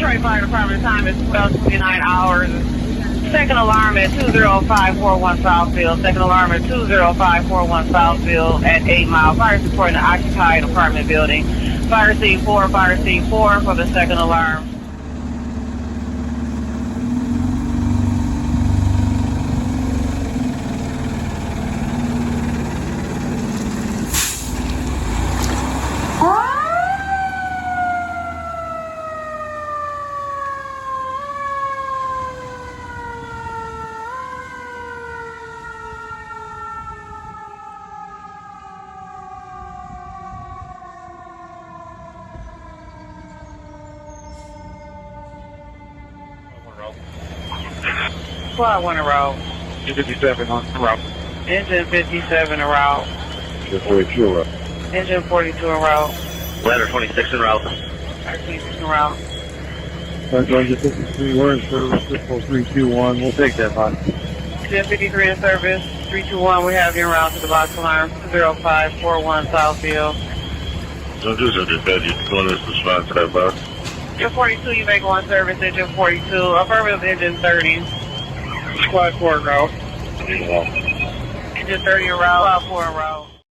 Detroit Fire Department time is 12:29 hours. Second alarm at 20541 Southfield. Second alarm at 20541 Southfield at 8 Mile. Fire reporting an occupied apartment building. Fire scene 4 for the second alarm. Squad 1 around. 57 on the route. Engine 57 around. Engine 42 en route. Engine 42 around. Ladder 26 en route. Ladder 26 around. Engine 53, we're in service, 321, we'll take that, bot. Engine 53 in service, 321, we have you around to the box alarm, 20541 Southfield. Don't do something bad, you can go to this response to that box. Engine 42, you may go on service, engine 42, affirmative engine 30. Squad 4 en route. Engine 30 en route, squad 4 en route.